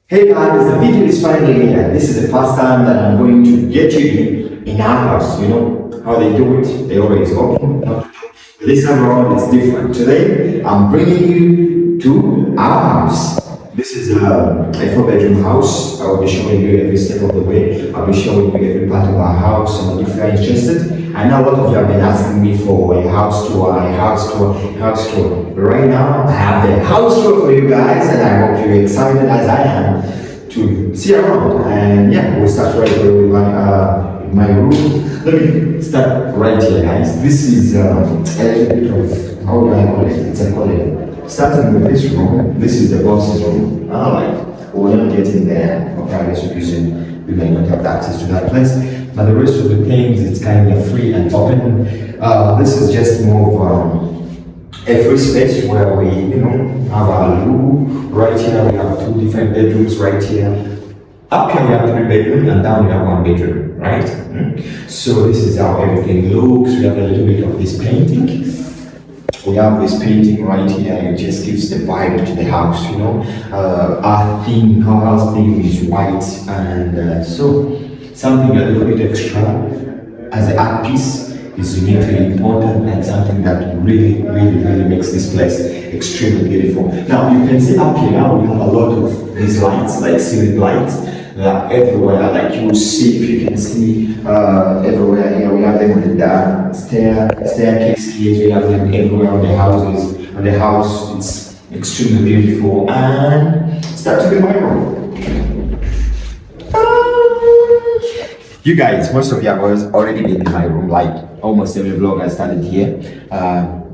Hey guys, the video is finally here. This is the first time that I'm going to get you in our house. You know how they do it? They always open. This time around it's different. Today I'm bringing you to our house. This is a four-bedroom house. I will be showing you every step of the way. I'll be showing you every part of our house. And if you are interested, I know a lot of you have been asking me for a house tour, a house tour, a house tour. But right now, I have the house tour for you guys, and I hope you're excited as I am to see around. And yeah, we'll start right here with my room. Let me start right here, guys. This is a little bit of, how do I call it? It's a call it. Starting with this room, this is the boss's room. We're not getting there for privacy reason. We may not have access to that place. But the rest of the things, it's kind of free and open. This is just more of a free space where we, have our room. Right here we have two different bedrooms right here. Up here we have three bedrooms and down we have one bedroom, right? So this is how everything looks. We have a little bit of this painting. We have this painting right here. It just gives the vibe to the house, our house theme is white, and so something a little bit extra as an art piece is uniquely important and something that really makes this place extremely beautiful. Now you can see up here we have a lot of these lights, like ceiling lights. They are everywhere, like you will see, if you can see everywhere here. We have them on the staircases, we have them everywhere on the houses. On the house, it's extremely beautiful. And starting in my room. You guys, most of you have already been in my room, like almost every vlog I started here.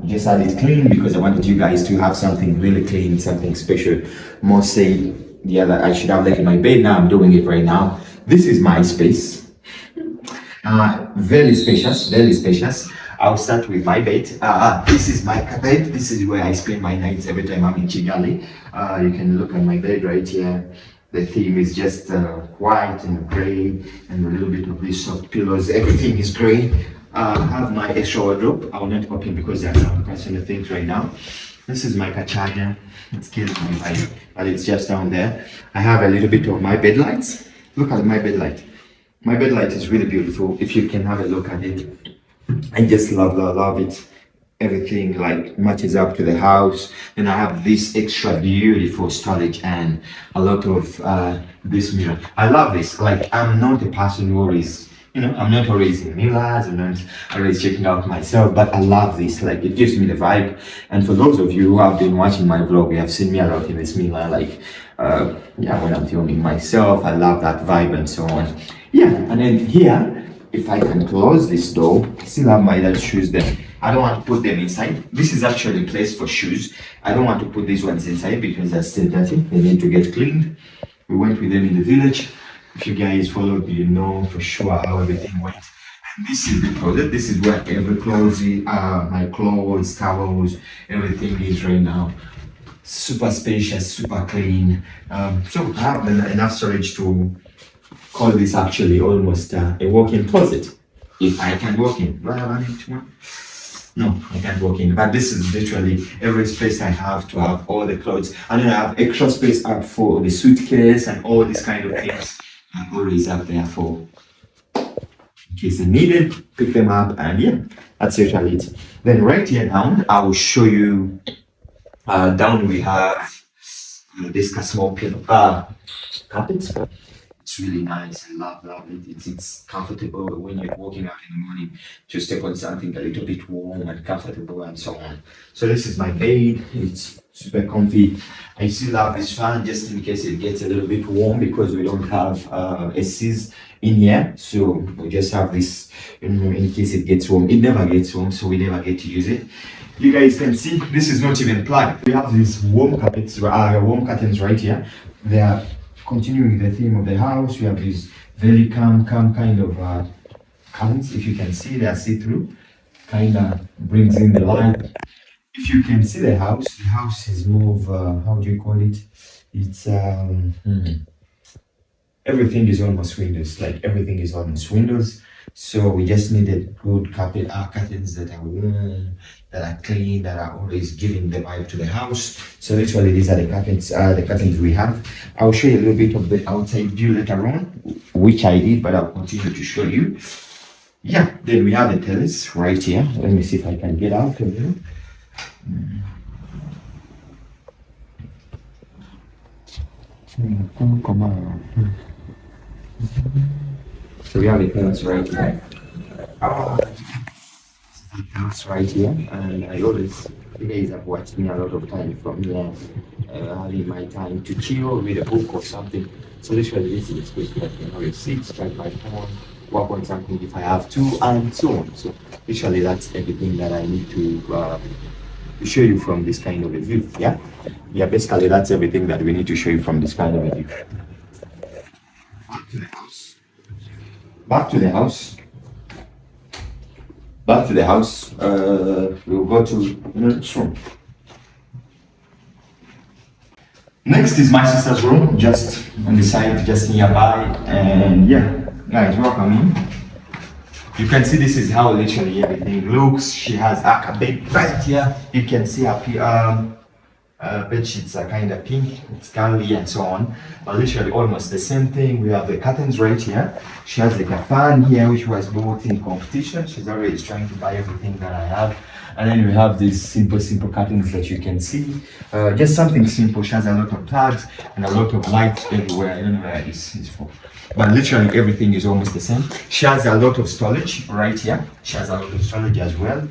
Just had it clean because I wanted you guys to have something really clean, something special. Most say the other, I should have left in my bed. Now I'm doing it right now. This is my space. Very spacious, very spacious. I'll start with my bed. This is my bed. This is where I spend my nights every time I'm in Kigali. You can look at my bed right here. The theme is just white and gray and a little bit of these soft pillows. Everything is gray. I have my extra wardrobe. I will not open because there are some personal things right now. This is my charger. It's killing me, but it's just down there. I have a little bit of my bed lights. Look at my bed light. My bed light is really beautiful. If you can have a look at it, I just love it. Everything like matches up to the house. And I have this extra beautiful storage and a lot of this mirror. I love this. Like, I'm not a person who is, I'm not always in mirrors, I'm not always checking out myself, but I love this. Like, it gives me the vibe. And for those of you who have been watching my vlog, you have seen me a lot in this mirror. Like, when I'm filming myself, I love that vibe and so on. Yeah, and then here, if I can close this door, I still have my little shoes there. I don't want to put them inside. This is actually a place for shoes. I don't want to put these ones inside because they're still dirty. They need to get cleaned. We went with them in the village. If you guys followed, you know for sure how everything went. And this is the closet. This is where every clothes, my clothes, towels, everything is right now. Super spacious, super clean. So I have enough storage to call this actually almost a walk-in closet. If I can walk in. Do I have an empty one? No, I can't walk in. But this is literally every space I have to have all the clothes. And then I have extra space up for the suitcase and all these kind of things. I'm always up there for in case I need it, pick them up, and yeah, that's literally it. Then right here down, I will show you. Down we have this small pillow carpet. It's really nice. I love it. It's comfortable when you're walking out in the morning to step on something a little bit warm and comfortable and so on. So this is my bed. It's super comfy. I still love this fan just in case it gets a little bit warm because we don't have ACs in here. So we just have this in case it gets warm. It never gets warm, so we never get to use it. You guys can see this is not even plugged. We have these warm curtains right here. They are continuing the theme of the house. We have these very calm kind of curtains. If you can see, they are see-through. Kind of brings in the light. If you can see the house is more of how do you call it? It's everything is almost windows. Like everything is almost windows. So we just needed good curtains that are warm, that are clean, that are always giving the vibe to the house. So literally these are the curtains we have. I'll show you a little bit of the outside view later on, which I did, but I'll continue to show you. Yeah, then we have the terrace right here. Let me see if I can get out of here. Come on. So we have the terrace right here. The house right here, and I always, you guys have watched me a lot of time from here, having my time to chill, read a book or something. So literally this is the space where I can always sit, strike my phone, work on something if I have to, and so on. So literally that's everything that I need to show you from this kind of a view. Yeah, basically that's everything that we need to show you from this kind of a view. Back to the house. Back to the house. We'll go to the next room. Next is my sister's room, just on the side, just nearby. And yeah, guys, welcome in. You can see this is how literally everything looks. She has a bed right here. You can see up here. Bed sheets are kind of pink, it's curly and so on, but literally almost the same thing. We have the curtains right here. She has like a fan here which was bought in competition. She's always trying to buy everything that I have. And then we have these simple curtains that you can see. Just something simple. She has a lot of plugs and a lot of lights everywhere. I don't know where this is for, but literally everything is almost the same. She has a lot of storage right here. She has a lot of storage as well.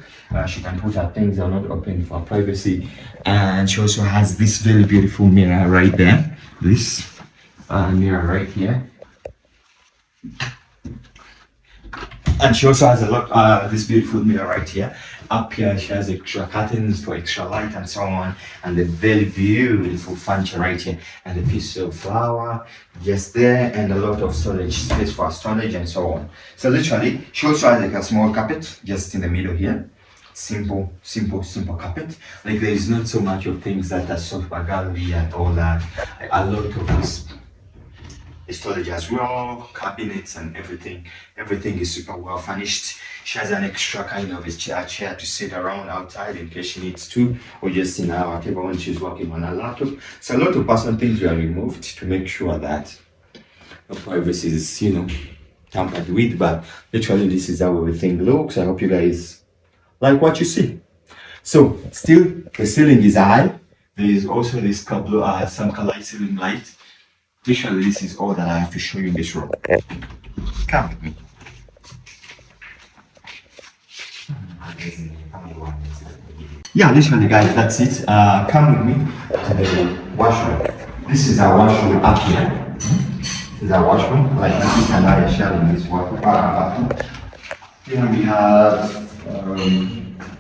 She can put her things are not open for privacy. And she also has this very beautiful mirror right there. This mirror right here. And she also has a lot, this beautiful mirror right here. Up here, she has extra curtains for extra light and so on. And the very beautiful furniture right here. And a piece of flower just there. And a lot of storage, space for storage and so on. So literally, she also has like a small carpet just in the middle here. Simple carpet. Like there is not so much of things that are sofa gallery and all that. Like a lot of this storage as well, cabinets and everything. Everything is super well furnished. She has an extra kind of a chair to sit around outside in case she needs to, or just in her whatever when she's working on her laptop. So a lot of personal things were removed to make sure that the privacy is, tampered with. But literally this is how everything looks. I hope you guys like what you see. So still the ceiling is high. There is also this couple some color ceiling light. Literally this is all that I have to show you in this room. Come with me. Yeah, literally guys, that's it. Come with me to the washroom. This is our washroom up here. This is our washroom. Like my sister and I are sharing this bathroom. Here we have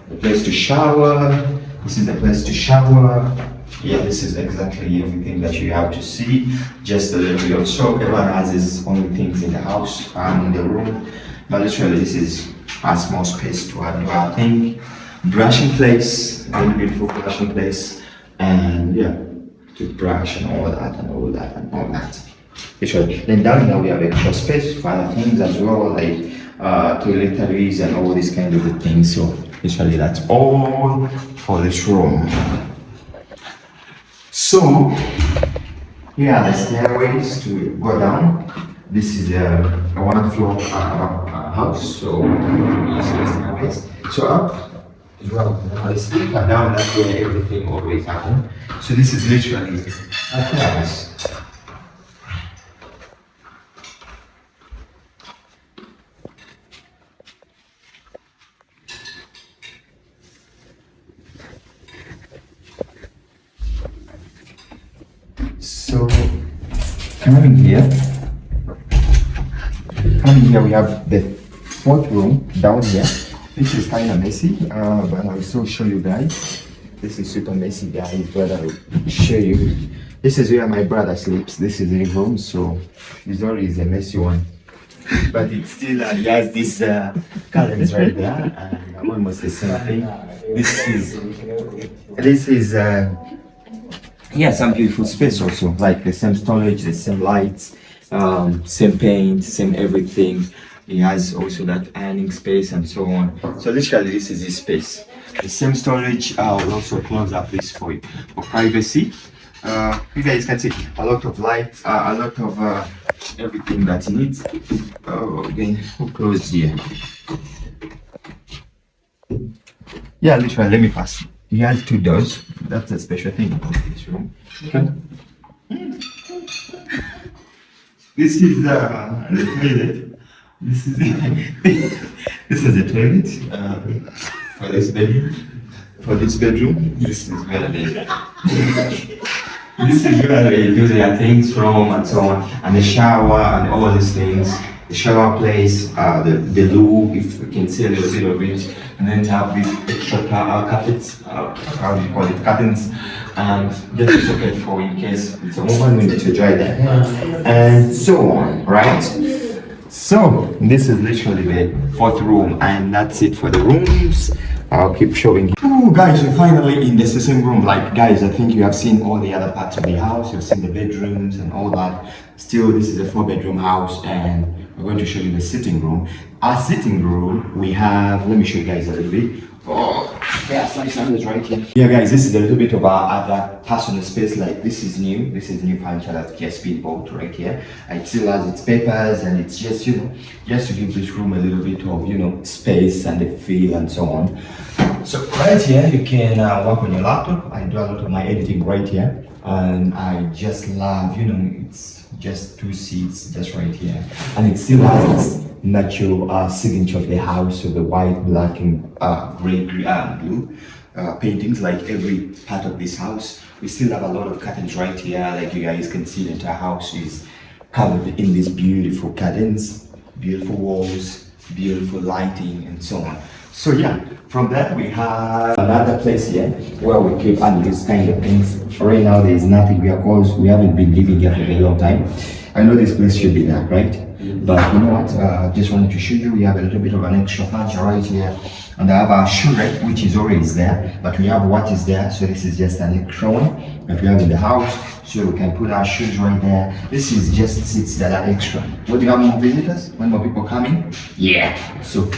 the place to shower. This is the place to shower. Yeah, this is exactly everything that you have to see. Just a little bit of soap. Everyone has his own things in the house and in the room. But literally this is a small space to have your thing. Brushing place, very beautiful brushing place. And yeah, to brush and all that and all that and all that. Literally. Then down here we have extra space for other things as well, like toiletries and all these kind of things. So literally that's all for this room. So here are the stairways to go down. This is a one floor house, so that's the stairways. So up as well, the stairs are down, that's where everything always happens. So this is literally a terrace. So coming here we have the fourth room down here. This is kind of messy, but I'll still show you guys. This is super messy guys, but I'll show you. This is where my brother sleeps. This is his room, so his always a messy one. But it's still, he has this curtains right there, and almost the same thing. This is yeah, some beautiful space also, like the same storage, the same lights, Same paint, same everything. He has also that ironing space and so on. So literally, this is his space. The same storage. Will also close up this for privacy. You guys can see a lot of light, a lot of everything that he needs. Oh, again, who closed here? Yeah, literally, let me pass. He has two doors. That's a special thing about this room. This is the toilet. This is this is the toilet for this bedroom. For this bedroom, this is where they this is where they do their things from and so on, and the shower and all these things. The shower place, the loo, if you can see a little bit of it, and then have these extra carpets, how do you call it, curtains, and just a socket for in case it's a woman we need to dry that, and so on, right? So this is literally the fourth room, and that's it for the rooms. I'll keep showing you. Oh, guys, we're finally in the sitting room. Like, guys, I think you have seen all the other parts of the house. You've seen the bedrooms and all that. Still, this is a 4-bedroom house, and we're going to show you the sitting room. Our sitting room, we have, let me show you guys a little bit. Oh, yeah, something's right here. Yeah, guys, this is a little bit of our other personal space. Like, this is new furniture that's just been bought right here. And it still has its papers, and it's just, just to give this room a little bit of, space and the feel and so on. So right here, you can work on your laptop. I do a lot of my editing right here, and I just love, it's just 2 seats just right here, and it still has this natural signature of the house, so the white, black, and gray, blue paintings, like every part of this house. We still have a lot of curtains right here. Like you guys can see, the entire house is covered in these beautiful curtains, beautiful walls, beautiful lighting, and so on. So yeah, from that we have another place here where we keep all these kind of things. Right now there is nothing because we haven't been living here for a very long time. I know this place should be there, right? But you know what? Just wanted to show you. We have a little bit of an extra furniture right here, and I have our shoe rack, which is already there. But we have what is there, so this is just an extra one that we have in the house. So we can put our shoes right there. This is just seats that are extra. When you have more visitors, when more people come in, yeah. So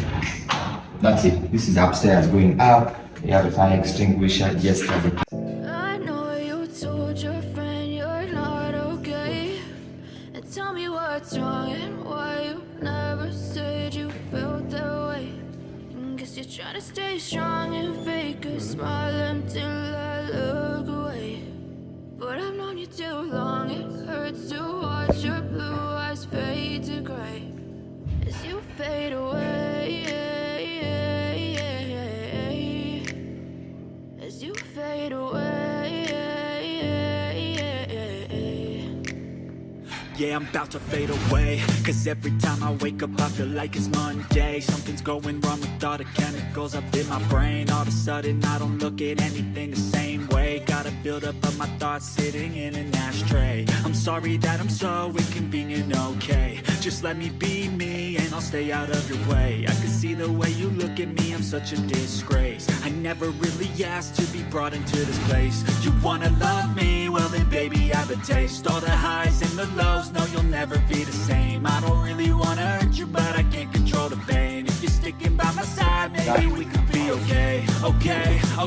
that's it. This is upstairs going up. We have a fire extinguisher just as a. I know you told your friend you're not okay. And tell me what's wrong and why you never said you felt that way. And guess you're trying to stay strong and fake a smile until I look away. But I've known you too long, it hurts to watch your blue eyes fade to gray as you fade away. As you fade away. Yeah, I'm about to fade away, cause every time I wake up I feel like it's Monday. Something's going wrong with all the chemicals up in my brain. All of a sudden I don't look at anything the same way. Gotta build up of my thoughts sitting in an ashtray. I'm sorry that I'm so inconvenient, okay. Just let me be me and I'll stay out of your way. I can see the way you look at me, I'm such a disgrace. I never really asked to be brought into this place. You wanna love me? Well then baby I have a taste. All the highs and the lows, no you'll never be the same. I don't really wanna hurt you but I can't control the pain. If you're sticking by my side, maybe we could be okay. Okay. Guys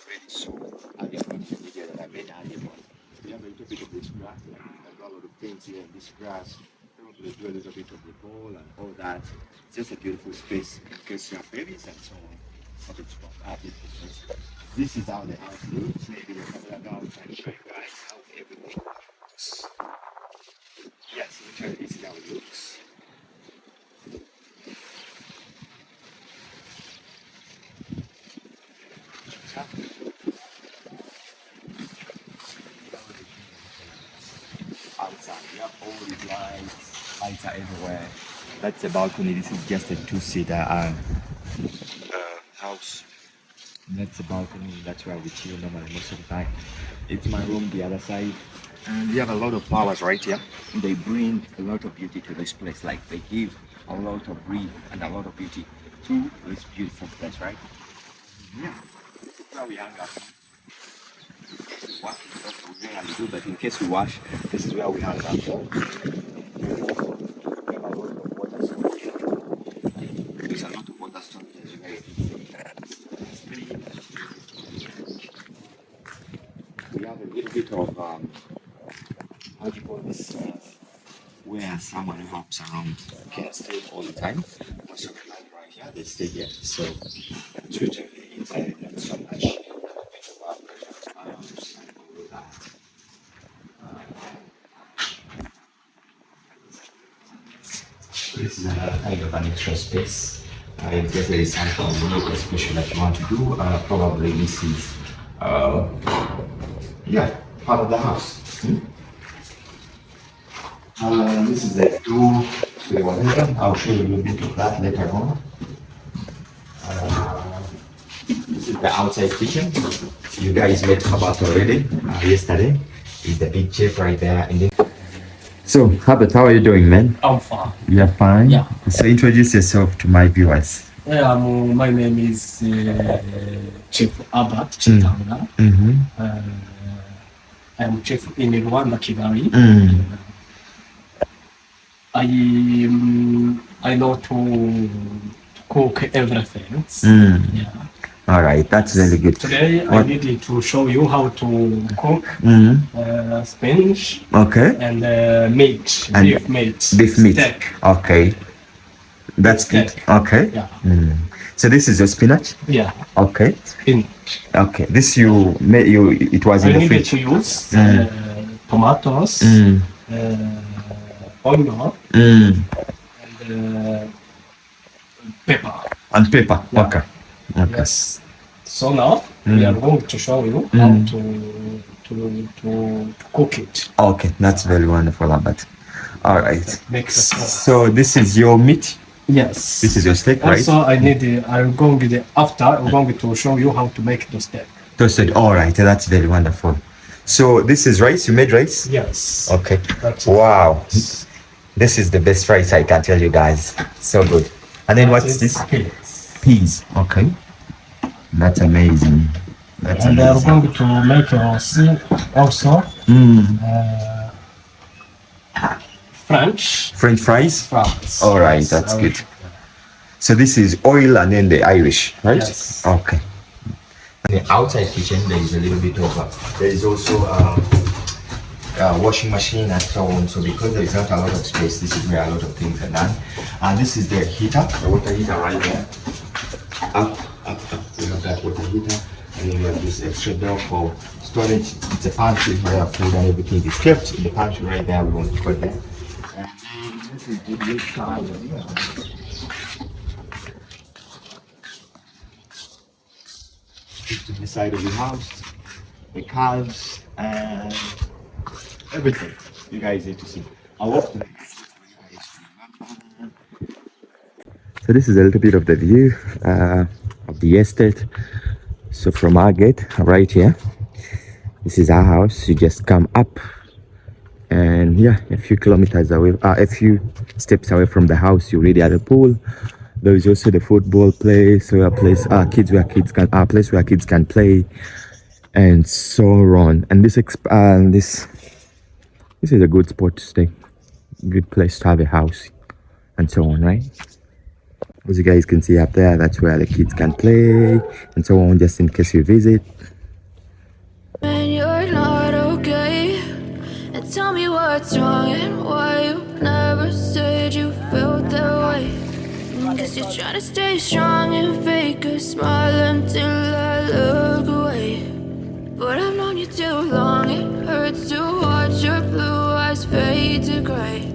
already saw a different video that I made earlier on. We have a little bit of this grass, and I've got a lot of things here in this grass. Probably do a little bit of the ball and all that. It's just a beautiful space in case you have babies and so on. Something to come This is how the house looks. Maybe the camera now can show you guys how everything looks. Yes, literally this is how it looks. Outside, we have all these lights are everywhere. That's the balcony. This is just a 2-seater house. And that's the balcony. That's where we chill normally most of the time. It's my room, the other side. And we have a lot of flowers right here. They bring a lot of beauty to this place. Like they give a lot of breeze and a lot of beauty to this beautiful place, right? Yeah. This is where we hang out. washing is not what we usually do, but in case we wash, this is where we hang our clothes. We have a lot of water stored here. There's a lot of water stored here, as you guys can see. We have a little bit of how do you call this? Where someone who hops around can stay all the time. Also, like right here, they stay here. So, it's usually inside, not so much. A bit of pressure around and all of that. This is another kind of an extra space. In case there is something really special that you want to do, probably this is, yeah, part of the house. This is the door to the whatever. I'll show you a little bit of that later on. This is the outside kitchen. You guys met about already yesterday. Is the big chef right there. So, Herbert, how are you doing, man? I'm fine. You're fine? Yeah. So, introduce yourself to my viewers. Yeah, my name is Chief Albert Chitanga. I'm chief in Rwanda, Kigali. I know to cook everything. Yeah. All right, that's really good. Today I needed to show you how to cook spinach. Okay. And meat, And beef meat. Beef meat. Steak. Okay. That's good. Steak. Okay. Yeah. So this is your spinach. Yeah. Okay. Spinach. Okay. This you made. It was in I the needed fridge. to use tomatoes, onion, and pepper. And pepper. Yeah. Okay. Yes. So now we are going to show you how to cook it. Okay, that's very wonderful, Albert. All right. Make the sauce. So this is your meat. Yes. This is your steak, right? Also, I'm going to show you how to make the steak. Toasted. All right. That's very wonderful. So this is rice. You made rice. Yes. Okay. That's it. Wow. This is the best rice I can tell you guys. So good. And then what's this? Peas. Peas. Okay. That's amazing. That's And I'm amazing. going to make also French fries. fries. All right, that's good. So this is oil and then the Irish, right? Yes. Okay. In the outside kitchen, there is a little bit of there is also a washing machine and so on. So because there is not a lot of space, this is where a lot of things are done. And this is the heater, the water heater right there. Up. We have that water heater, and then we have this extra door for storage. It's a pantry where food and everything is kept. In the pantry right there, we want to put there. And this is the big side of here. To the side of the house, the calves, and everything you guys need to see. I'll walk to the So this is a little bit of the view of the estate. So from our gate right here, this is our house. You just come up and yeah, a few kilometers away, a few steps away from the house, you already at the pool. There is also the football place, where place where kids can play, and so on. And this is a good spot to stay, good place to have a house, and so on, right? As you guys can see up there, that's where the kids can play, and so on, just in case you visit. When you're not okay, and tell me what's wrong and why you never said you felt that way. Guess you're trying to stay strong and fake a smile until I look away. But I've known you too long, it hurts to watch your blue eyes fade to gray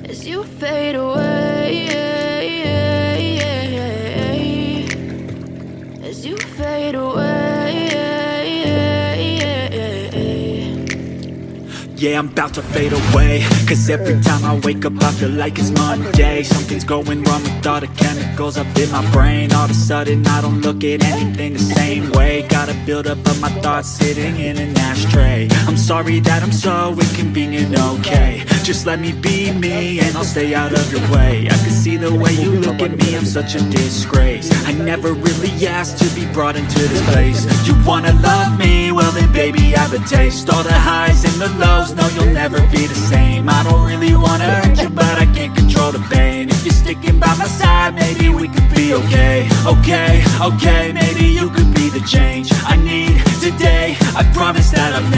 as you fade away. As you fade away. Yeah, I'm about to fade away, cause every time I wake up I feel like it's Monday. Something's going wrong with all the chemicals up in my brain. All of a sudden I don't look at anything the same way. Gotta build up of my thoughts sitting in an ashtray. I'm sorry that I'm so inconvenient, okay. Just let me be me and I'll stay out of your way. I can see the way you look at me, I'm such a disgrace. I never really asked to be brought into this place. You wanna love me? Well then baby have a taste. All the highs and the lows, no you'll never be the same. I don't really wanna hurt you but I can't control the pain. If you're sticking by my side, maybe we could be okay. Okay, maybe you could be the change I need today. I promise that I've never